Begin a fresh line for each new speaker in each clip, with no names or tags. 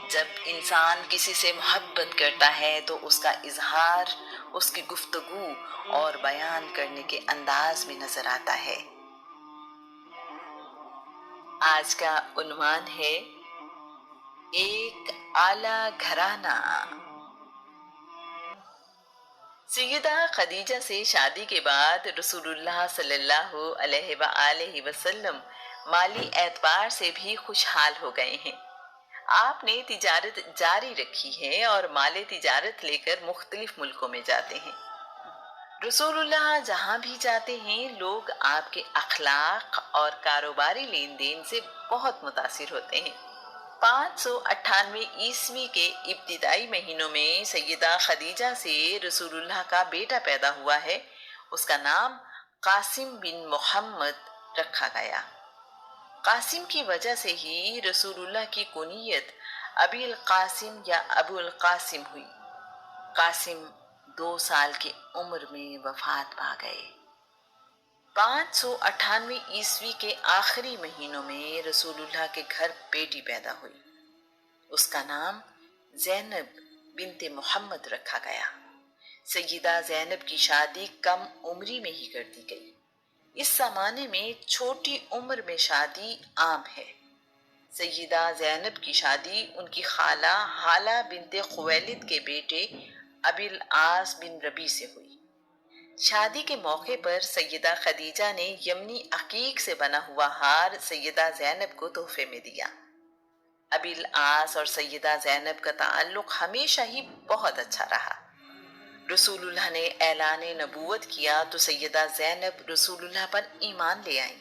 جب انسان کسی سے محبت کرتا ہے تو اس کا اظہار اس کی گفتگو اور بیان کرنے کے انداز میں نظر آتا ہے۔ آج کا عنوان ہے ایک اعلیٰ گھرانہ۔ سیدہ خدیجہ سے شادی کے بعد رسول اللہ صلی اللہ علیہ وآلہ وسلم مالی اعتبار سے بھی خوشحال ہو گئے ہیں۔ آپ نے تجارت جاری رکھی ہے اور مال تجارت لے کر مختلف ملکوں میں جاتے ہیں۔ رسول اللہ جہاں بھی جاتے ہیں لوگ آپ کے اخلاق اور کاروباری لین دین سے بہت متاثر ہوتے ہیں۔ 598 عیسوی کے ابتدائی مہینوں میں سیدہ خدیجہ سے رسول اللہ کا بیٹا پیدا ہوا ہے۔ اس کا نام قاسم بن محمد رکھا گیا۔ قاسم کی وجہ سے ہی رسول اللہ کی کنیت ابی القاسم یا ابو القاسم ہوئی۔ قاسم 2 سال کی عمر میں وفات پا گئے۔ 598 عیسوی کے آخری مہینوں میں رسول اللہ کے گھر بیٹی پیدا ہوئی۔ اس کا نام زینب بنت محمد رکھا گیا۔ سیدہ زینب کی شادی کم عمری میں ہی کر دی گئی۔ اس زمانے میں چھوٹی عمر میں شادی عام ہے۔ سیدہ زینب کی شادی ان کی خالہ ہالہ بنت خویلد کے بیٹے ابی العاص بن ربیع سے ہوئی۔ شادی کے موقع پر سیدہ خدیجہ نے یمنی عقیق سے بنا ہوا ہار سیدہ زینب کو تحفے میں دیا۔ ابی العاص اور سیدہ زینب کا تعلق ہمیشہ ہی بہت اچھا رہا۔ رسول اللہ نے اعلان نبوت کیا تو سیدہ زینب رسول اللہ پر ایمان لے آئیں۔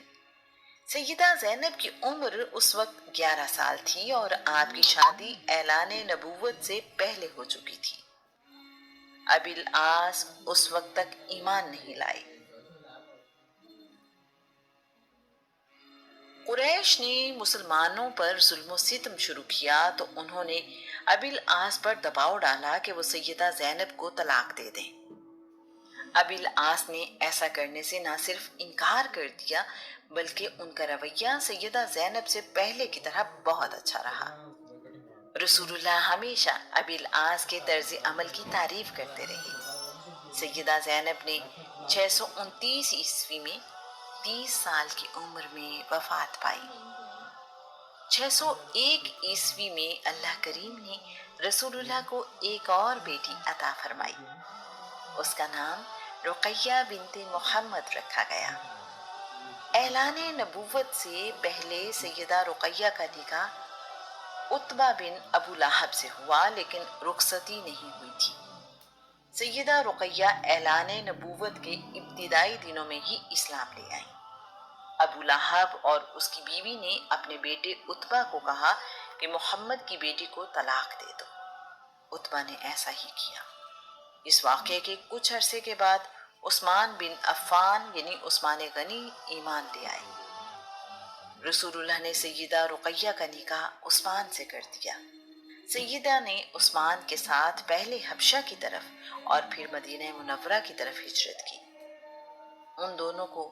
سیدہ زینب کی عمر اس وقت 11 سال تھی اور آپ کی شادی اعلان نبوت سے پہلے ہو چکی تھی۔ ابی العاص اس وقت تک ایمان نہیں لائے۔ قریش نے مسلمانوں پر ظلم و ستم شروع کیا تو انہوں نے ابی العاص پر دباؤ ڈالا کہ وہ سیدہ زینب کو طلاق دے دیں۔ ابی العاص نے ایسا کرنے سے نہ صرف انکار کر دیا بلکہ ان کا رویہ سیدہ زینب سے پہلے کی طرح بہت اچھا رہا۔ رسول اللہ ہمیشہ ابی العاص کے طرز عمل کی تعریف کرتے رہے۔ سیدہ زینب نے 629 عیسوی میں 30 سال کی عمر میں وفات پائی۔ 601 عیسوی میں اللہ کریم نے رسول اللہ کو ایک اور بیٹی عطا فرمائی۔ اس کا نام رقیہ بنت محمد رکھا گیا۔ اعلان نبوت سے پہلے سیدہ رقیہ کا نکاح عتبہ بن ابو لہب سے ہوا لیکن رخصتی نہیں ہوئی تھی۔ سیدہ رقیہ اعلان نبوت کے ابتدائی دنوں میں ہی اسلام لے آئیں۔ ابو لہب اور اس کی بیوی نے اپنے بیٹے عتبہ کو کہا کہ محمد کی بیٹی کو طلاق دے دو۔ عتبہ نے ایسا ہی کیا۔ اس واقعے کے کچھ عرصے کے بعد عثمان بن عفان یعنی عثمان غنی ایمان لے آئے۔ رسول اللہ نے سیدہ رقیہ کا نکاح عثمان سے کر دیا۔ سیدہ نے عثمان کے ساتھ پہلے حبشہ کی طرف اور پھر مدینہ منورہ کی طرف ہجرت کی۔ ان دونوں کو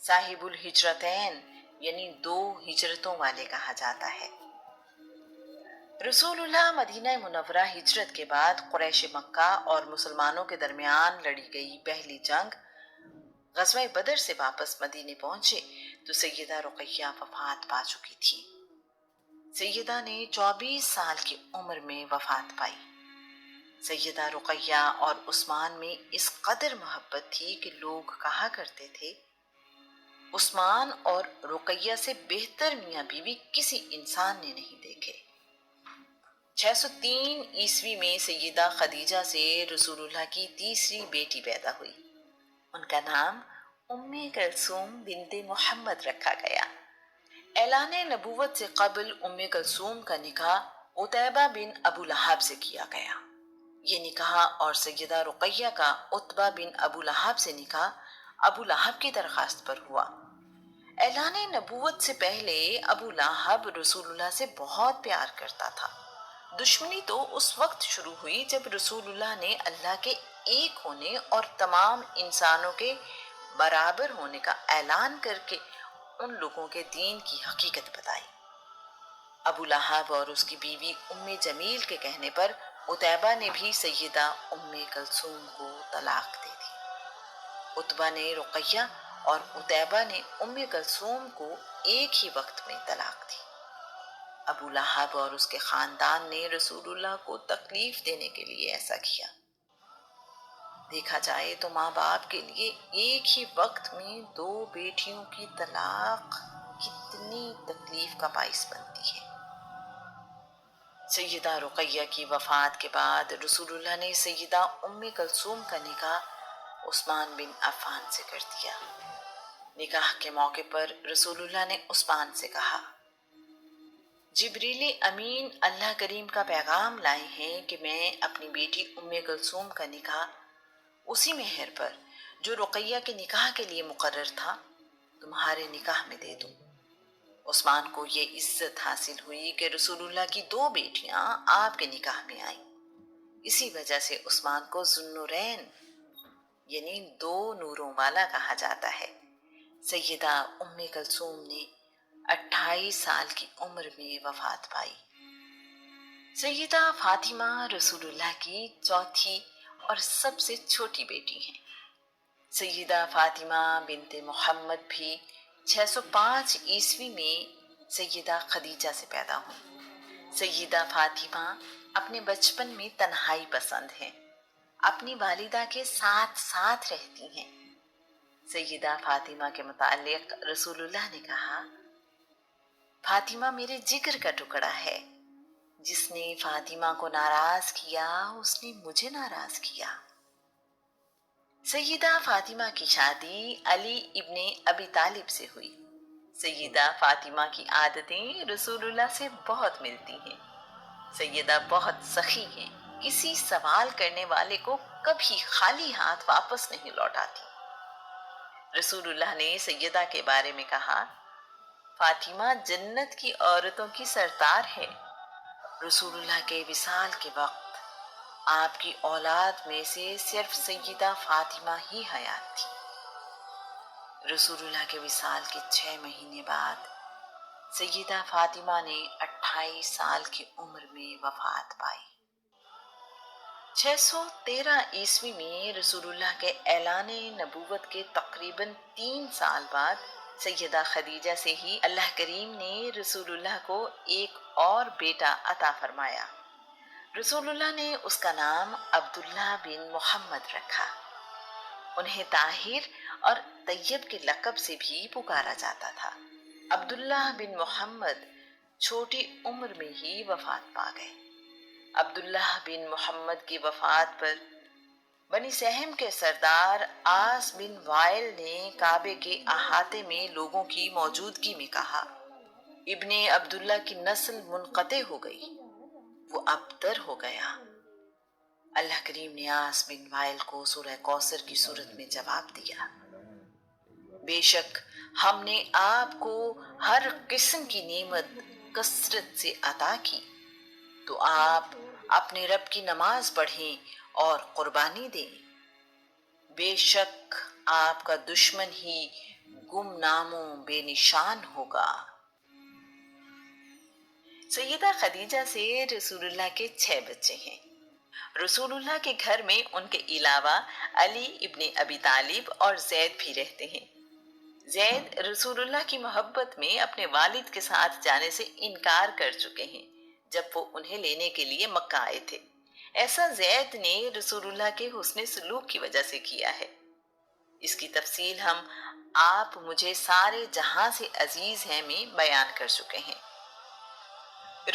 صاحب الہجرتین یعنی 2 ہجرتوں والے کہا جاتا ہے۔ رسول اللہ مدینہ منورہ ہجرت کے بعد قریش مکہ اور مسلمانوں کے درمیان لڑی گئی پہلی جنگ غزوہ بدر سے واپس مدینے پہنچے تو سیدہ رقیہ وفات پا چکی تھی۔ سیدہ نے 24 سال کی عمر میں وفات پائی۔ سیدہ رقیہ اور عثمان میں اس قدر محبت تھی کہ لوگ کہا کرتے تھے عثمان اور رقیہ سے بہتر میاں بیوی کسی انسان نے نہیں دیکھے۔ 603 عیسوی میں سیدہ خدیجہ سے رسول اللہ کی تیسری بیٹی پیدا ہوئی۔ ان کا نام ام کلثوم بنت محمد رکھا گیا۔ اعلان نبوت سے قبل ام کلثوم کا نکاح عتیبہ بن ابو لہب سے کیا گیا۔ یہ نکاح اور سیدہ رقیہ کا عتبہ بن ابو لہب سے نکاح ابو لہب کی درخواست پر ہوا۔ اعلان نبوت سے پہلے ابو لہب رسول اللہ سے بہت پیار کرتا تھا۔ دشمنی تو اس وقت شروع ہوئی جب رسول اللہ نے اللہ کے ایک ہونے اور تمام انسانوں کے برابر ہونے کا اعلان کر کے ان لوگوں کے دین کی حقیقت بتائی۔ ابو لہب اور اس کی بیوی ام جمیل کے کہنے پر عتیبہ نے بھی سیدہ ام کلثوم کو طلاق دے دی۔ عتبہ نے رقیہ اور عتیبہ نے ام کلثوم کو ایک ہی وقت میں طلاق دی۔ ابو لہب اور اس کے خاندان نے رسول اللہ کو تکلیف دینے کے لیے ایسا کیا۔ دیکھا جائے تو ماں باپ کے لیے ایک ہی وقت میں دو بیٹیوں کی طلاق کتنی تکلیف کا باعث بنتی ہے۔ سیدہ رقیہ کی وفات کے بعد رسول اللہ نے سیدہ ام کلثوم کا نکاح عثمان بن عفان سے کر دیا۔ نکاح کے موقع پر رسول اللہ نے عثمان سے کہا، جبریل امین اللہ کریم کا پیغام لائے ہیں کہ میں اپنی بیٹی ام کلثوم کا نکاح اسی مہر پر جو رقیہ کے نکاح کے لیے مقرر تھا تمہارے نکاح میں دے دوں۔ عثمان کو یہ عزت حاصل ہوئی کہ رسول اللہ کی دو بیٹیاں آپ کے نکاح میں آئیں۔ اسی وجہ سے عثمان کو ذوالنورین یعنی دو نوروں والا کہا جاتا ہے۔ سیدہ ام کلثوم نے 28 سال کی عمر میں وفات پائی۔ سیدہ فاطمہ رسول اللہ کی چوتھی اور سب سے چھوٹی بیٹی ہیں۔ سیدہ فاطمہ بنت محمد بھی 605 عیسوی میں سیدہ خدیجہ سے پیدا ہوئی۔ سیدہ فاطمہ اپنے بچپن میں تنہائی پسند ہیں، اپنی والدہ کے ساتھ ساتھ رہتی ہیں۔ سیدہ فاطمہ کے متعلق رسول اللہ نے کہا، فاطمہ میرے جگر کا ٹکڑا ہے، جس نے فاطمہ کو ناراض کیا اس نے مجھے ناراض کیا۔ سیدہ فاطمہ کی شادی علی ابن ابی طالب سے ہوئی۔ سیدہ فاطمہ کی عادتیں رسول اللہ سے بہت ملتی ہیں۔ سیدہ بہت سخی ہیں، کسی سوال کرنے والے کو کبھی خالی ہاتھ واپس نہیں لوٹاتی۔ رسول اللہ نے سیدہ کے بارے میں کہا، فاطمہ جنت کی عورتوں کی سردار ہے۔ رسول اللہ کے وصال کے وقت آپ کی اولاد میں سے صرف سیدہ فاطمہ ہی حیات تھی۔ رسول اللہ کے وصال کے 6 مہینے بعد سیدہ فاطمہ نے 28 سال کی عمر میں وفات پائی۔ 613 عیسوی میں رسول اللہ کے اعلان نبوت کے تقریباً 3 سال بعد سیدہ خدیجہ سے ہی اللہ کریم نے رسول اللہ کو ایک اور بیٹا عطا فرمایا۔ رسول اللہ نے اس کا نام عبداللہ بن محمد رکھا۔ انہیں طاہر اور طیب کے لقب سے بھی پکارا جاتا تھا۔ عبداللہ بن محمد چھوٹی عمر میں ہی وفات پا گئے۔ عبداللہ بن محمد کی وفات پر بنی سہم کے سردار عاص بن وائل نے کعبے کے احاطے میں لوگوں کی موجودگی میں کہا، ابن عبداللہ کی نسل منقطع ہو گئی، وہ ابتر ہو گیا۔ اللہ کریم نے عاص بن وائل کو سورہ کوثر کی صورت میں جواب دیا، بے شک ہم نے آپ کو ہر قسم کی نعمت کثرت سے عطا کی، تو آپ اپنے رب کی نماز پڑھیں اور قربانی دیں، بے شک آپ کا دشمن ہی گمنام و بے نشان ہوگا۔ سیدہ خدیجہ سے رسول اللہ کے 6 بچے ہیں۔ رسول اللہ کے گھر میں ان کے علاوہ علی ابن ابی طالب اور زید بھی رہتے ہیں۔ زید رسول اللہ کی محبت میں اپنے والد کے ساتھ جانے سے انکار کر چکے ہیں جب وہ انہیں لینے کے لیے مکہ آئے تھے۔ ایسا زید نے رسول اللہ کے حسن سلوک کی وجہ سے کیا ہے۔ اس کی تفصیل ہم آپ مجھے سارے جہاں سے عزیز ہیں میں بیان کر چکے ہیں۔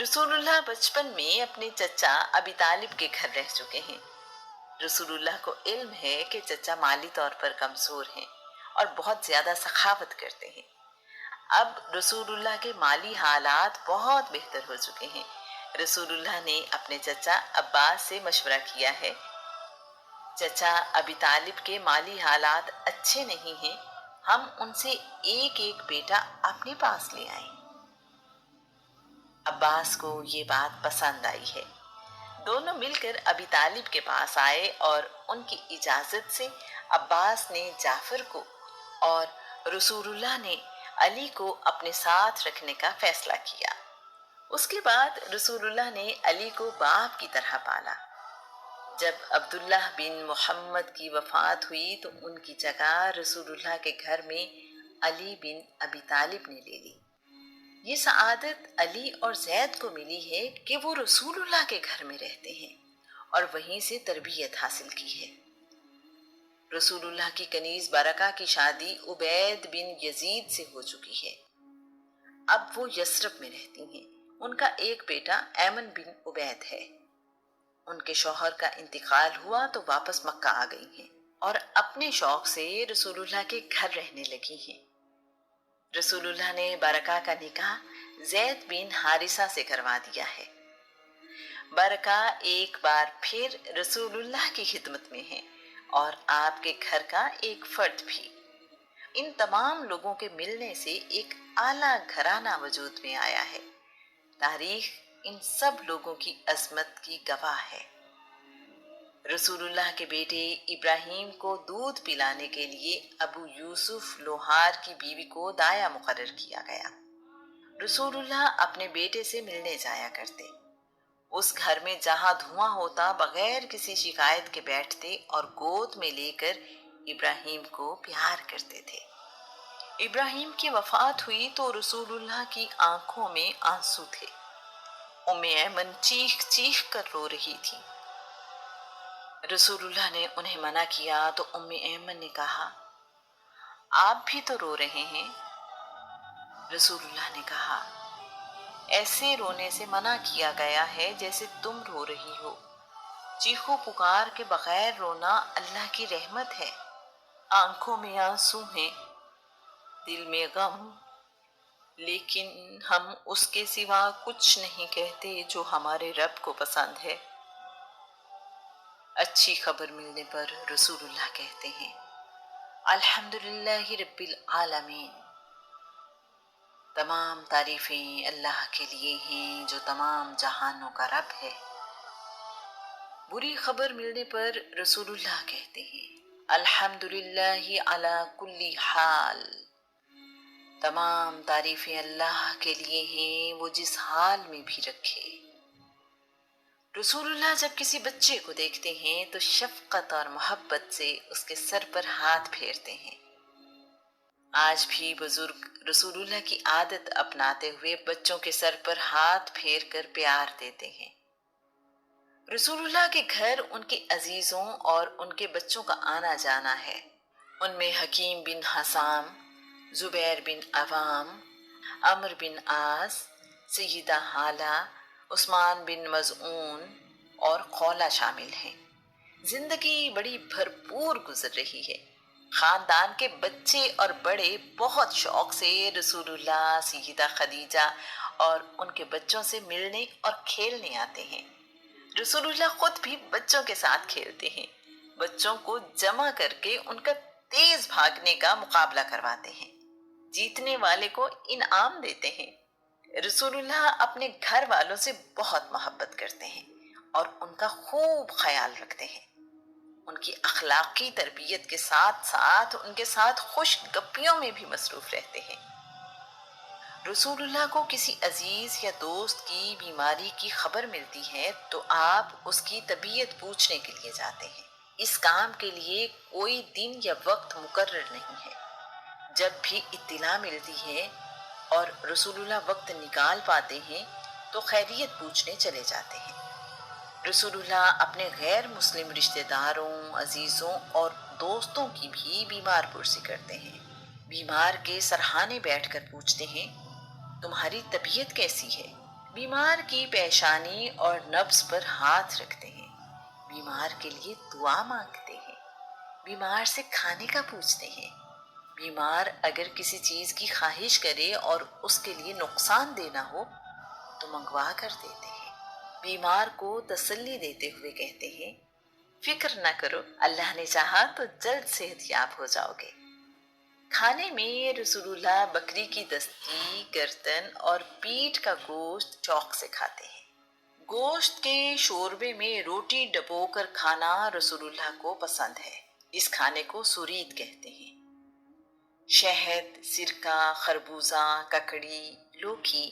رسول اللہ بچپن میں اپنے چچا ابی طالب کے گھر رہ چکے ہیں۔ رسول اللہ کو علم ہے کہ چچا مالی طور پر کمزور ہیں اور بہت زیادہ سخاوت کرتے ہیں۔ اب رسول اللہ کے مالی حالات بہت بہتر ہو چکے ہیں۔ رسول اللہ نے اپنے چچا عباس سے مشورہ کیا ہے، چچا ابی طالب کے مالی حالات اچھے نہیں ہیں، ہم ان سے ایک ایک بیٹا اپنے پاس لے آئیں۔ عباس کو یہ بات پسند آئی ہے۔ دونوں مل کر ابی طالب کے پاس آئے اور ان کی اجازت سے عباس نے جعفر کو اور رسول اللہ نے علی کو اپنے ساتھ رکھنے کا فیصلہ کیا۔ اس کے بعد رسول اللہ نے علی کو باپ کی طرح پالا۔ جب عبداللہ بن محمد کی وفات ہوئی تو ان کی جگہ رسول اللہ کے گھر میں علی بن ابی طالب نے لے لی۔ یہ سعادت علی اور زید کو ملی ہے کہ وہ رسول اللہ کے گھر میں رہتے ہیں اور وہیں سے تربیت حاصل کی ہے۔ رسول اللہ کی کنیز برکہ کی شادی عبید بن یزید سے ہو چکی ہے۔ اب وہ یثرب میں رہتی ہیں۔ ان کا ایک بیٹا ایمن بن عبید ہے۔ ان کے شوہر کا انتقال ہوا تو واپس مکہ آ گئی ہیں اور اپنے شوق سے رسول اللہ کے گھر رہنے لگی ہیں۔ رسول اللہ نے برکہ کا نکاح زید بن حارثہ سے کروا دیا ہے۔ برکہ ایک بار پھر رسول اللہ کی خدمت میں ہے اور آپ کے گھر کا ایک فرد بھی۔ ان تمام لوگوں کے ملنے سے ایک اعلیٰ گھرانہ وجود میں آیا ہے۔ تاریخ ان سب لوگوں کی عظمت کی گواہ ہے۔ رسول اللہ کے بیٹے ابراہیم کو دودھ پلانے کے لیے ابو یوسف لوہار کی بیوی کو دایا مقرر کیا گیا۔ رسول اللہ اپنے بیٹے سے ملنے جایا کرتے۔ اس گھر میں جہاں دھواں ہوتا بغیر کسی شکایت کے بیٹھتے اور گود میں لے کر ابراہیم کو پیار کرتے تھے۔ ابراہیم کی وفات ہوئی تو رسول اللہ کی آنکھوں میں آنسو تھے۔ ام ایمن چیخ چیخ کر رو رہی تھی۔ رسول اللہ نے انہیں منع کیا تو ام ایمن نے کہا، آپ بھی تو رو رہے ہیں۔ رسول اللہ نے کہا، ایسے رونے سے منع کیا گیا ہے جیسے تم رو رہی ہو۔ چیخو پکار کے بغیر رونا اللہ کی رحمت ہے۔ آنکھوں میں آنسو ہیں، دل میں غم، لیکن ہم اس کے سوا کچھ نہیں کہتے جو ہمارے رب کو پسند ہے۔ اچھی خبر ملنے پر رسول اللہ کہتے ہیں، الحمدللہ رب العالمین، تمام تعریفیں اللہ کے لیے ہیں جو تمام جہانوں کا رب ہے۔ بری خبر ملنے پر رسول اللہ کہتے ہیں، الحمدللہ علی کل حال، تمام تعریفیں اللہ کے لیے ہیں وہ جس حال میں بھی رکھے۔ رسول اللہ جب کسی بچے کو دیکھتے ہیں تو شفقت اور محبت سے اس کے سر پر ہاتھ پھیرتے ہیں۔ آج بھی بزرگ رسول اللہ کی عادت اپناتے ہوئے بچوں کے سر پر ہاتھ پھیر کر پیار دیتے ہیں۔ رسول اللہ کے گھر ان کے عزیزوں اور ان کے بچوں کا آنا جانا ہے۔ ان میں حکیم بن حسام، زبیر بن عوام، عمر بن عاص، سیدہ حالہ، عثمان بن مظعون اور خولہ شامل ہیں۔ زندگی بڑی بھرپور گزر رہی ہے۔ خاندان کے بچے اور بڑے بہت شوق سے رسول اللہ، سیدہ خدیجہ اور ان کے بچوں سے ملنے اور کھیلنے آتے ہیں۔ رسول اللہ خود بھی بچوں کے ساتھ کھیلتے ہیں۔ بچوں کو جمع کر کے ان کا تیز بھاگنے کا مقابلہ کرواتے ہیں۔ جیتنے والے کو انعام دیتے ہیں۔ رسول اللہ اپنے گھر والوں سے بہت محبت کرتے ہیں اور ان کا خوب خیال رکھتے ہیں۔ ان کی اخلاقی تربیت کے ساتھ ساتھ ان کے ساتھ خوش گپیوں میں بھی مصروف رہتے ہیں۔ رسول اللہ کو کسی عزیز یا دوست کی بیماری کی خبر ملتی ہے تو آپ اس کی طبیعت پوچھنے کے لیے جاتے ہیں۔ اس کام کے لیے کوئی دن یا وقت مقرر نہیں ہے۔ جب بھی اطلاع ملتی ہے اور رسول اللہ وقت نکال پاتے ہیں تو خیریت پوچھنے چلے جاتے ہیں۔ رسول اللہ اپنے غیر مسلم رشتہ داروں، عزیزوں اور دوستوں کی بھی بیمار پرسی کرتے ہیں۔ بیمار کے سرہانے بیٹھ کر پوچھتے ہیں، تمہاری طبیعت کیسی ہے؟ بیمار کی پیشانی اور نبض پر ہاتھ رکھتے ہیں۔ بیمار کے لیے دعا مانگتے ہیں۔ بیمار سے کھانے کا پوچھتے ہیں۔ بیمار اگر کسی چیز کی خواہش کرے اور اس کے لیے نقصان دینا ہو تو منگوا کر دیتے ہیں۔ بیمار کو تسلی دیتے ہوئے کہتے ہیں، فکر نہ کرو، اللہ نے چاہا تو جلد صحت یاب ہو جاؤ گے۔ کھانے میں رسول اللہ بکری کی دستی، گردن اور پیٹھ کا گوشت شوق سے کھاتے ہیں۔ گوشت کے شوربے میں روٹی ڈبو کر کھانا رسول اللہ کو پسند ہے۔ اس کھانے کو سورید کہتے ہیں۔ شہد، سرکہ، خربوزہ، ککڑی، لوکی،